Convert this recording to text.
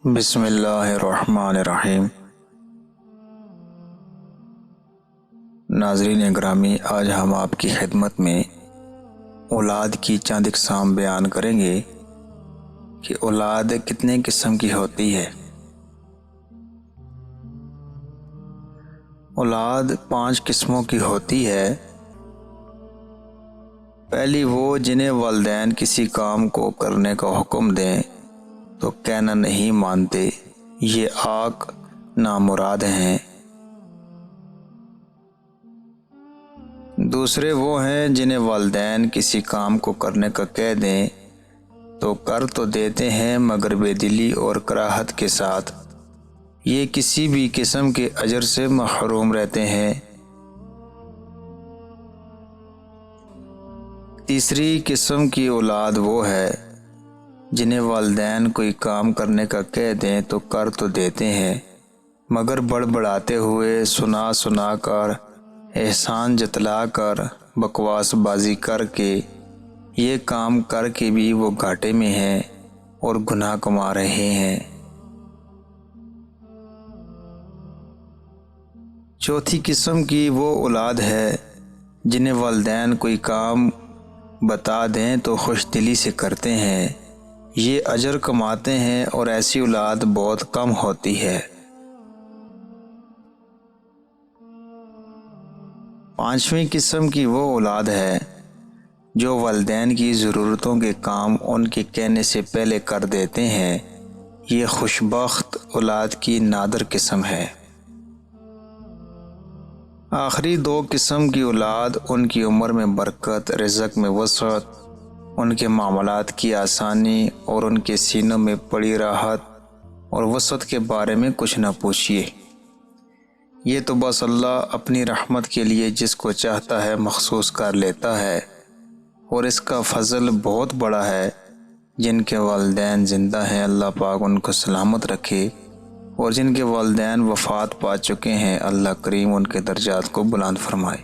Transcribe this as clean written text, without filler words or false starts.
بسم اللہ الرحمن الرحیم۔ ناظرین گرامی، آج ہم آپ کی خدمت میں اولاد کی چند اقسام بیان کریں گے کہ اولاد کتنے قسم کی ہوتی ہے۔ اولاد 5 قسموں کی ہوتی ہے۔ پہلی وہ جنہیں والدین کسی کام کو کرنے کا حکم دیں تو کہنا نہیں مانتے، یہ عاق نامراد ہیں۔ دوسرے وہ ہیں جنہیں والدین کسی کام کو کرنے کا کہہ دیں تو کر تو دیتے ہیں مگر بے دلی اور کراہت کے ساتھ، یہ کسی بھی قسم کے اجر سے محروم رہتے ہیں۔ تیسری قسم کی اولاد وہ ہے جنہیں والدین کوئی کام کرنے کا کہہ دیں تو کر تو دیتے ہیں مگر بڑبڑاتے ہوئے، سنا سنا کر، احسان جتلا کر، بکواس بازی کر کے، یہ کام کر کے بھی وہ گھاٹے میں ہیں اور گناہ کما رہے ہیں۔ چوتھی قسم کی وہ اولاد ہے جنہیں والدین کوئی کام بتا دیں تو خوش دلی سے کرتے ہیں، یہ اجر کماتے ہیں اور ایسی اولاد بہت کم ہوتی ہے۔ پانچویں قسم کی وہ اولاد ہے جو والدین کی ضرورتوں کے کام ان کے کہنے سے پہلے کر دیتے ہیں، یہ خوشبخت اولاد کی نادر قسم ہے۔ آخری 2 قسم کی اولاد ان کی عمر میں برکت، رزق میں وسعت، ان کے معاملات کی آسانی اور ان کے سینوں میں پڑی راحت اور وسعت کے بارے میں کچھ نہ پوچھیے، یہ تو بس اللہ اپنی رحمت کے لیے جس کو چاہتا ہے مخصوص کر لیتا ہے، اور اس کا فضل بہت بڑا ہے۔ جن کے والدین زندہ ہیں اللہ پاک ان کو سلامت رکھے، اور جن کے والدین وفات پا چکے ہیں اللہ کریم ان کے درجات کو بلند فرمائے۔